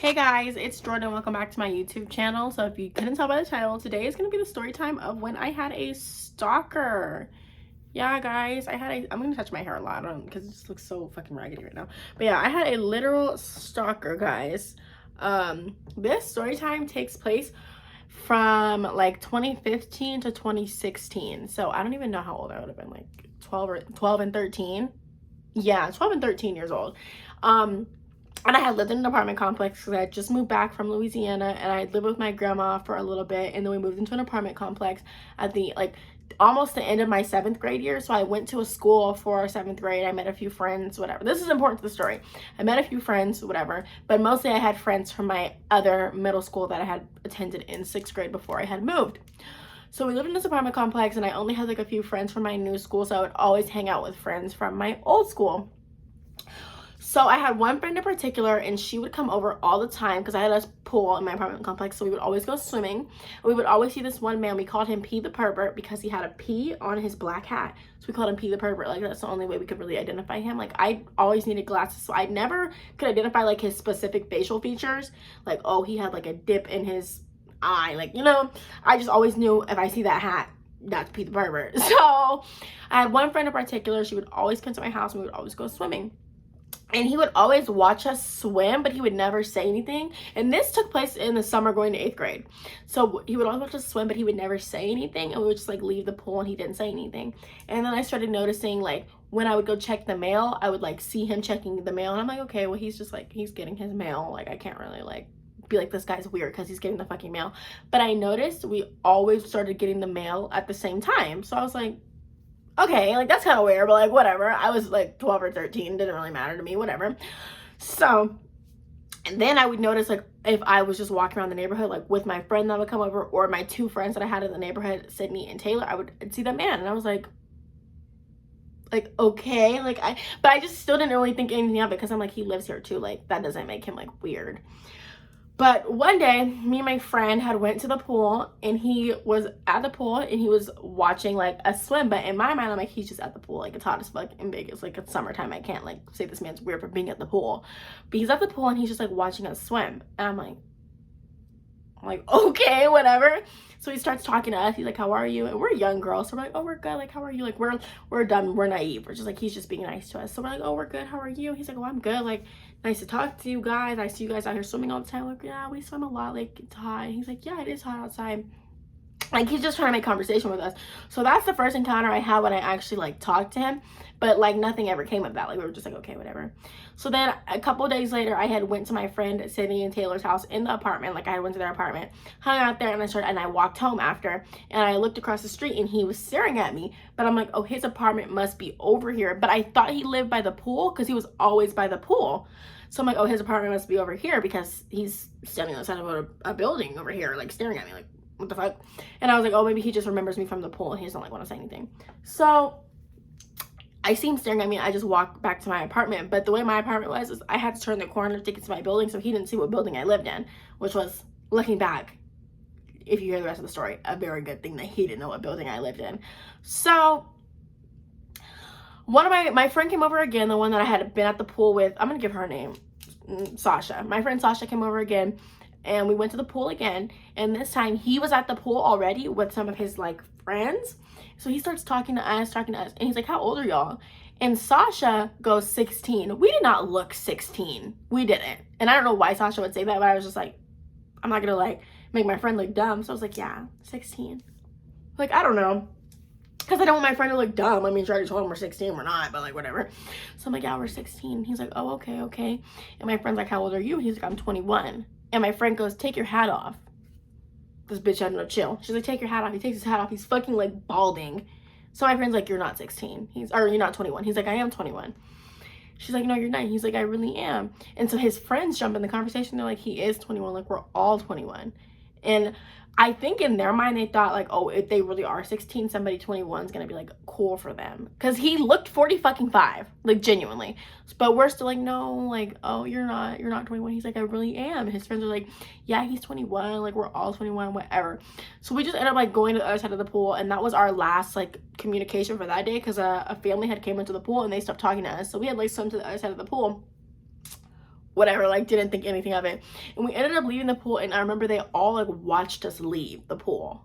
Hey guys, it's Jordan. Welcome back to my YouTube channel. So if you couldn't tell by the title, today is going to be the story time of when I had a stalker. Yeah, guys, I'm going to touch my hair a lot because it just looks so fucking raggedy right now. But yeah, I had a literal stalker, guys. This story time takes place from like 2015 to 2016. So I don't even know how old I would have been, like 12 and 13. Yeah, 12 and 13 years old. And I had lived in an apartment complex because I had just moved back from Louisiana, and I had lived with my grandma for a little bit, and then we moved into an apartment complex at the almost the end of my 7th grade year. So I went to a school for 7th grade. I met a few friends, whatever. This is important to the story. I met a few friends, whatever, but mostly I had friends from my other middle school that I had attended in 6th grade before I had moved. So we lived in this apartment complex, and I only had like a few friends from my new school, so I would always hang out with friends from my old school. So I had one friend in particular, and she would come over all the time because I had a pool in my apartment complex, so we would always go swimming. We would always see this one man. We called him P the Pervert because he had a P on his black hat, so we called him P the Pervert. Like, that's the only way we could really identify him. Like, I always needed glasses, so I never could identify like his specific facial features, like, oh, he had like a dip in his eye, like, you know. I just always knew if I see that hat, that's P the Pervert. So I had one friend in particular. She would always come to my house, and we would always go swimming. And he would always watch us swim, but he would never say anything. And this took place in the summer going to 8th grade. So he would always watch us swim, but he would never say anything. And we would just like leave the pool, and he didn't say anything. And then I started noticing, like, when I would go check the mail, I would like see him checking the mail. And I'm like, okay, well, he's just like, he's getting his mail. Like, I can't really like be like, this guy's weird because he's getting the fucking mail. But I noticed we always started getting the mail at the same time. So I was like, okay, like, that's kind of weird, but like, whatever. I was like 12 or 13, didn't really matter to me, whatever. So, and then I would notice, like, if I was just walking around the neighborhood, like, with my friend that would come over, or my 2 friends that I had in the neighborhood, Sydney and Taylor, I'd see that man, and I was like, okay, like, but I just still didn't really think anything of it, because I'm like, he lives here too, like, that doesn't make him, like, weird. But one day, me and my friend had went to the pool, and he was at the pool, and he was watching like a swim. But in my mind, I'm like, he's just at the pool. Like, it's hot as fuck in Vegas. Like, it's summertime. I can't like say this man's weird for being at the pool. But he's at the pool, and he's just like watching us swim. And I'm like, okay, whatever. So he starts talking to us. He's like, how are you? And we're young girls, so we're like, oh, we're good. Like, how are you? Like, we're dumb, we're naive. We're just like, he's just being nice to us. So we're like, oh, we're good. How are you? He's like, oh, I'm good. Like, nice to talk to you guys. I see you guys out here swimming all the time. Like, yeah, we swim a lot. Like, it's hot. And he's like, yeah, it is hot outside. Like, he's just trying to make conversation with us. So that's the first encounter I had when I actually like talked to him, but like nothing ever came of that. Like, we were just like, okay, whatever. So then a couple of days later, I had went to my friend Sydney and Taylor's house in the apartment. Like, I went to their apartment, hung out there, and I walked home after, and I looked across the street, and he was staring at me. But I'm like, oh, his apartment must be over here. But I thought he lived by the pool because he was always by the pool. So I'm like, oh, his apartment must be over here because he's standing on the side of a building over here, like staring at me, like, what the fuck? And I was like, oh, maybe he just remembers me from the pool and he doesn't like want to say anything. So I see him staring at me. I just walked back to my apartment. But the way my apartment was is I had to turn the corner to get to my building, so he didn't see what building I lived in, which was, looking back, if you hear the rest of the story, a very good thing that he didn't know what building I lived in. So one of my friend came over again, the one that I had been at the pool with. I'm gonna give her a name, Sasha. My friend Sasha came over again, and we went to the pool again, and this time he was at the pool already with some of his like friends. So he starts talking to us, and he's like, how old are y'all? And Sasha goes, 16. We did not look 16. We didn't. And I don't know why Sasha would say that, but I was just like, I'm not gonna like make my friend look dumb. So I was like, yeah, 16. Like, I don't know, because I don't want my friend to look dumb. I mean, she already told him we're 16, we're not, but like, whatever. So I'm like, yeah, we're 16. He's like, oh, okay. And my friend's like, how old are you? He's like, I'm 21. And my friend goes, take your hat off. This bitch had no chill. She's like, take your hat off. He takes his hat off. He's fucking like balding. So my friend's like, you're not 16. Or you're not 21. He's like, I am 21. She's like, no, you're not. He's like, I really am. And so his friends jump in the conversation. They're like, he is 21. Like, we're all 21. And I think in their mind, they thought like, oh, if they really are 16, somebody 21 is going to be like cool for them. Because he looked 40 fucking 5, like genuinely. But we're still like, no, like, oh, you're not 21. He's like, I really am. His friends are like, yeah, he's 21. Like, we're all 21, whatever. So we just ended up like going to the other side of the pool. And that was our last like communication for that day, because a family had came into the pool and they stopped talking to us. So we had like swum to the other side of the pool. whatever, like didn't think anything of it. And we ended up leaving the pool, and I remember they all like watched us leave the pool,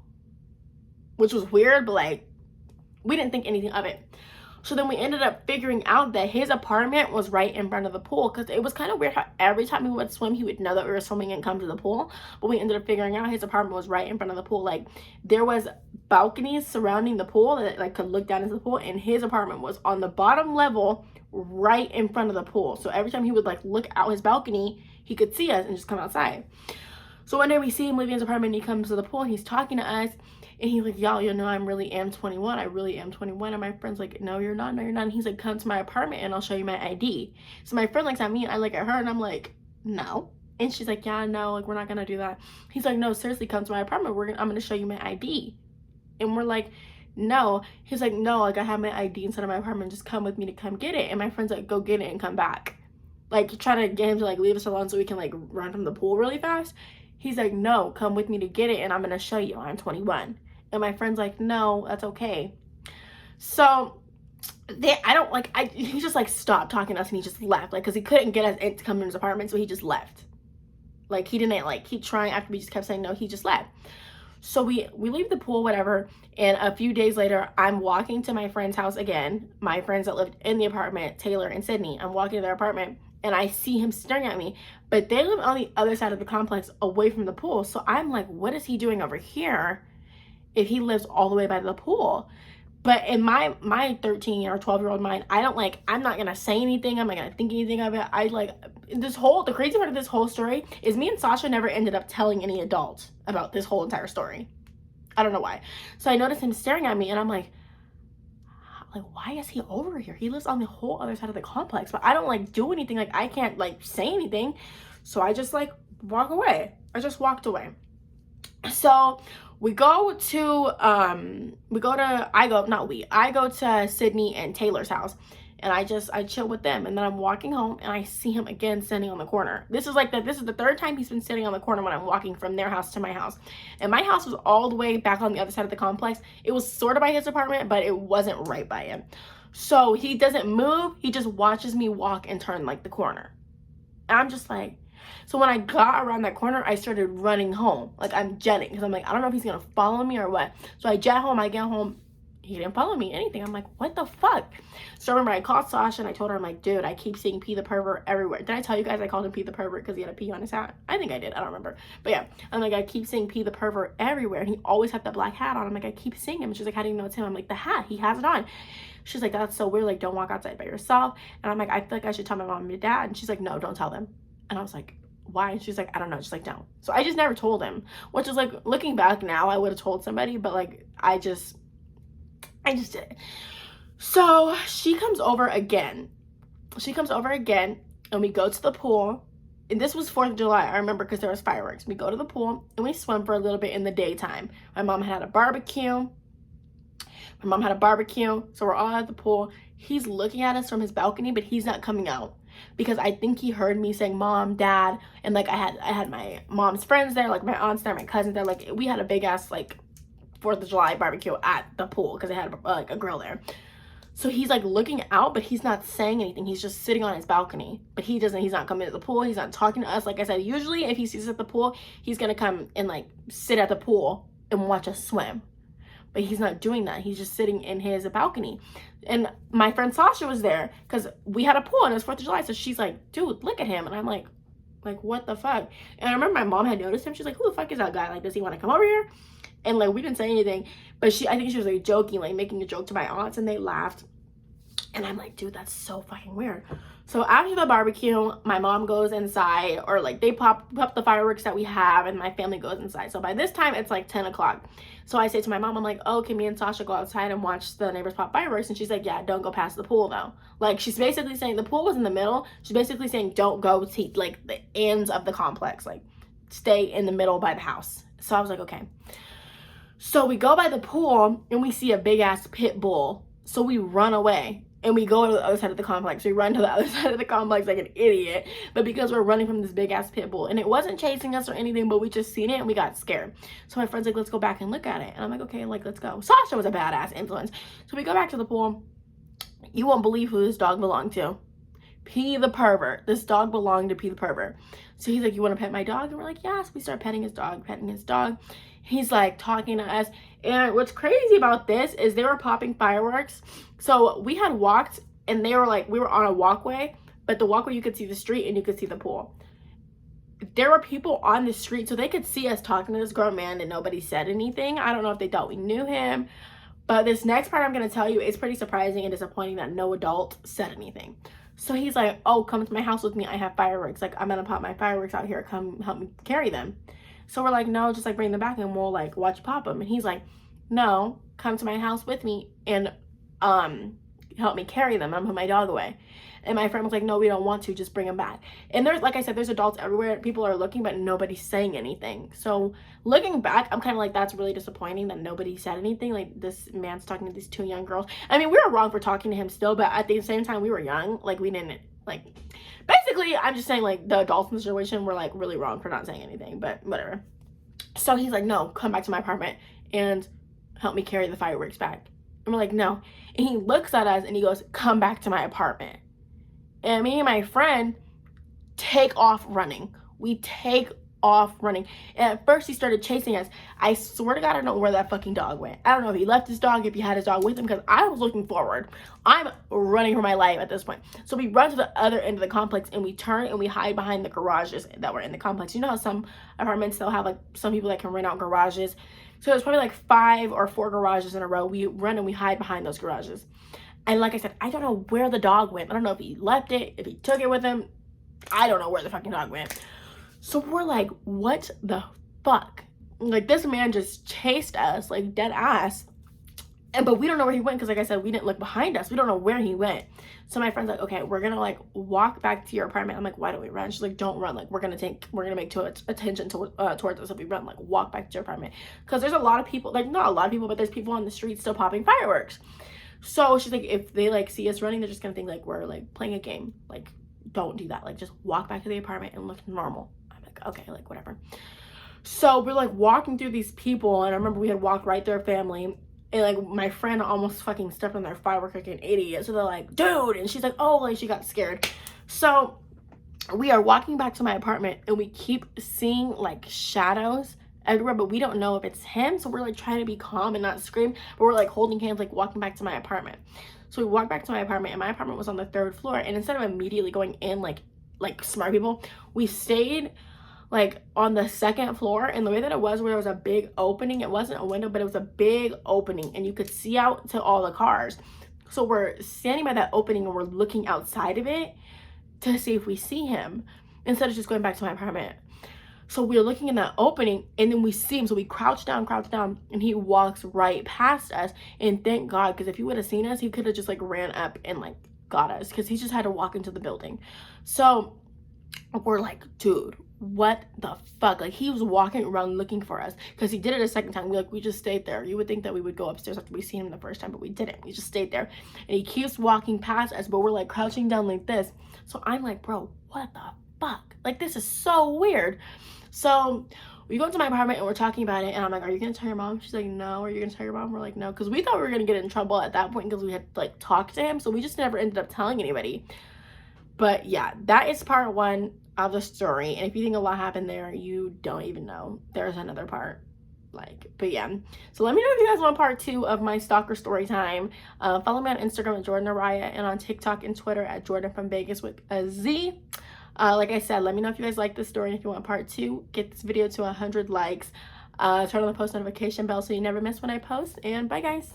which was weird, but like we didn't think anything of it. So then we ended up figuring out that his apartment was right in front of the pool, because it was kind of weird how every time we would swim, he would know that we were swimming and come to the pool. But we ended up figuring out his apartment was right in front of the pool. Like there was balconies surrounding the pool that like could look down into the pool, and his apartment was on the bottom level right in front of the pool. So every time he would like look out his balcony, he could see us and just come outside. So one day we see him leaving his apartment, and he comes to the pool and he's talking to us. And he's like, y'all, you know, I really am 21. I really am 21. And my friend's like, no, you're not. No, you're not. And he's like, come to my apartment and I'll show you my ID. So my friend looks at me and I look at her and I'm like, no. And she's like, yeah, no, like, we're not going to do that. He's like, no, seriously, come to my apartment. I'm going to show you my ID. And we're like, no. He's like, no, like, I have my ID inside of my apartment. Just come with me to come get it. And my friend's like, go get it and come back. Like, trying to get him to, like, leave us alone so we can, like, run from the pool really fast. He's like, no, come with me to get it and I'm going to show you. I'm 21. And my friend's like, no, that's okay. So he just like stopped talking to us and he just left. Like, cause he couldn't get us in to come to his apartment. So he just left. Like he didn't like keep trying after we just kept saying no, he just left. So we leave the pool, whatever. And a few days later, I'm walking to my friend's house again. My friends that lived in the apartment, Taylor and Sydney. I'm walking to their apartment and I see him staring at me, but they live on the other side of the complex away from the pool. So I'm like, what is he doing over here if he lives all the way by the pool? But in my 13 or 12-year-old mind, I'm not gonna say anything. I'm not gonna think anything of it. The crazy part of this whole story is me and Sasha never ended up telling any adults about this whole entire story. I don't know why. So I noticed him staring at me and I'm like, why is he over here? He lives on the whole other side of the complex, but I don't like do anything. Like I can't like say anything. So I just like walk away. I just walked away. So I go to Sydney and Taylor's house, and I chill with them, and then I'm walking home and I see him again standing on the corner. This is the third time he's been sitting on the corner when I'm walking from their house to my house. And my house was all the way back on the other side of the complex. It was sort of by his apartment, but it wasn't right by him. So he doesn't move, he just watches me walk and turn like the corner. And I'm just like, so when I got around that corner, I started running home. Like I'm jetting, because I'm like, I don't know if he's gonna follow me or what. So I jet home, I get home, he didn't follow me, anything. I'm like, what the fuck? So I remember I called Sasha and I told her, I'm like, dude, I keep seeing P the pervert everywhere. Did I tell you guys I called him P the pervert because he had a P on his hat? I think I did, I don't remember. But yeah, I'm like, I keep seeing P the pervert everywhere, and he always had that black hat on. I'm like, I keep seeing him. She's like, how do you know it's him? I'm like, the hat, he has it on. She's like, that's so weird, like don't walk outside by yourself. And I'm like, I feel like I should tell my mom and dad. And she's like, no, don't tell them. And I was like, why? And she's like, I don't know, just like don't. So I just never told him, which is like, looking back now, I would have told somebody, but like I just did it. So she comes over again, and we go to the pool. And this was 4th of July, I remember, because there was fireworks. We go to the pool and we swim for a little bit in the daytime. My mom had a barbecue, so we're all at the pool. He's looking at us from his balcony, but he's not coming out, because I think he heard me saying mom, dad, and like I had my mom's friends there, like my aunts there, my cousins there. Like we had a big ass like 4th of July barbecue at the pool because they had like a grill there. So he's like looking out, but he's not saying anything. He's just sitting on his balcony, but he's not coming to the pool. He's not talking to us. Like I said, usually if he sees us at the pool, he's gonna come and like sit at the pool and watch us swim. But he's not doing that. He's just sitting in his balcony. And my friend Sasha was there because we had a pool and it was 4th of July. So she's like, dude, look at him. And I'm like, what the fuck? And I remember my mom had noticed him. She's like, who the fuck is that guy? Like, does he want to come over here? And like, we didn't say anything. But I think she was like joking, like making a joke to my aunts, and they laughed. And I'm like, dude, that's so fucking weird. So after the barbecue, my mom goes inside, or like they pop the fireworks that we have, and my family goes inside. So by this time, it's like 10 o'clock. So I say to my mom, I'm like, oh, can me and Sasha go outside and watch the neighbors pop fireworks? And she's like, yeah, don't go past the pool though. Like she's basically saying, the pool was in the middle. She's basically saying, don't go to like the ends of the complex. Like stay in the middle by the house. So I was like, okay. So we go by the pool and we see a big ass pit bull. So we run away. And we go to the other side of the complex. We run to the other side of the complex like an idiot. But because we're running from this big ass pit bull. And it wasn't chasing us or anything, but we just seen it and we got scared. So my friend's like, let's go back and look at it. And I'm like, okay, like, let's go. Sasha was a badass influence. So we go back to the pool. You won't believe who this dog belonged to. P the pervert. This dog belonged to P the pervert. So he's like, you want to pet my dog? And we're like, yes. We start petting his dog. He's like talking to us. And what's crazy about this is they were popping fireworks. So we had walked and they were like, we were on a walkway, but the walkway you could see the street and you could see the pool. There were people on the street, so they could see us talking to this grown man and nobody said anything. I don't know if they thought we knew him. But this next part I'm going to tell you is pretty surprising and disappointing that no adult said anything. So he's like, oh, come to my house with me. I have fireworks. Like, I'm going to pop my fireworks out here. Come help me carry them. So we're like, no, just like bring them back and we'll like watch you pop them. And he's like, no, come to my house with me and help me carry them. I'm put my dog away. And my friend was like, no, we don't want to, just bring them back. And there's, like I said, there's adults everywhere. People are looking, but nobody's saying anything. So looking back, I'm kind of like, that's really disappointing that nobody said anything. Like, this man's talking to these two young girls. I mean, we were wrong for talking to him still, but at the same time, we were young. Like, we didn't, like, basically, I'm just saying, like, the adults in the situation were, like, really wrong for not saying anything, but whatever. So he's like, no, come back to my apartment and help me carry the fireworks back. And we're like, no. And he looks at us and he goes, come back to my apartment. And me and my friend take off running. We take off running. And at first he started chasing us. I swear to God, I don't know where that fucking dog went. I don't know if he left his dog, if he had his dog with him, because I was looking forward. I'm running for my life at this point. So we run to the other end of the complex and we turn and we hide behind the garages that were in the complex. You know how some apartments still have like some people that can rent out garages. So there's probably like 5 or 4 garages in a row. We run and we hide behind those garages. And like I said, I don't know where the dog went. I don't know if he left it, if he took it with him. I don't know where the fucking dog went. So we're like, what the fuck? Like, this man just chased us, like, dead ass. But we don't know where he went because, like I said, we didn't look behind us. We don't know where he went. So my friend's like, okay, we're going to, like, walk back to your apartment. I'm like, why don't we run? She's like, don't run. Like, we're going to make attention towards us if we run. Like, walk back to your apartment. Because there's a lot of people, like, not a lot of people, but there's people on the street still popping fireworks. So she's like, if they like see us running, they're just gonna think like we're like playing a game. Like, don't do that. Like, just walk back to the apartment and look normal. I'm like, okay, like whatever. So we're like walking through these people, and I remember we had walked right through a family, and like my friend almost fucking stepped on their firework like an idiot. So they're like, dude, and she's like, oh, like she got scared. So we are walking back to my apartment, and we keep seeing like shadows everywhere, but we don't know if it's him. So we're like trying to be calm and not scream, but we're like holding hands, like walking back to my apartment. So we walked back to my apartment, and my apartment was on the 3rd floor. And instead of immediately going in like smart people, we stayed like on the 2nd floor. And the way that it was, where there was a big opening, it wasn't a window, but it was a big opening, and you could see out to all the cars. So we're standing by that opening and we're looking outside of it to see if we see him instead of just going back to my apartment. So we're looking in that opening, and then we see him. So we crouch down, and he walks right past us. And thank God, because if he would have seen us, he could have just like ran up and like got us, because he just had to walk into the building. So we're like, dude, what the fuck? Like, he was walking around looking for us, because he did it a second time. We just stayed there. You would think that we would go upstairs after we seen him the first time, but we didn't. We just stayed there, and he keeps walking past us, but we're like crouching down like this. So I'm like, bro, what the fuck? Like, this is so weird. So we go into my apartment and we're talking about it, and I'm like, are you gonna tell your mom? She's like, no. Are you gonna tell your mom? We're like, no, because we thought we were gonna get in trouble at that point because we had like talked to him. So we just never ended up telling anybody. But yeah, that is part 1 of the story. And if you think a lot happened there, you don't even know. There's another part. Like, but yeah. So let me know if you guys want part 2 of my stalker story time. Follow me on Instagram at jordanairiyah, and on TikTok and Twitter at Jordan from Vegas with a Z. Like I said, let me know if you guys like this story, and if you want part 2, get this video to 100 likes. Turn on the post notification bell so you never miss when I post, and bye guys.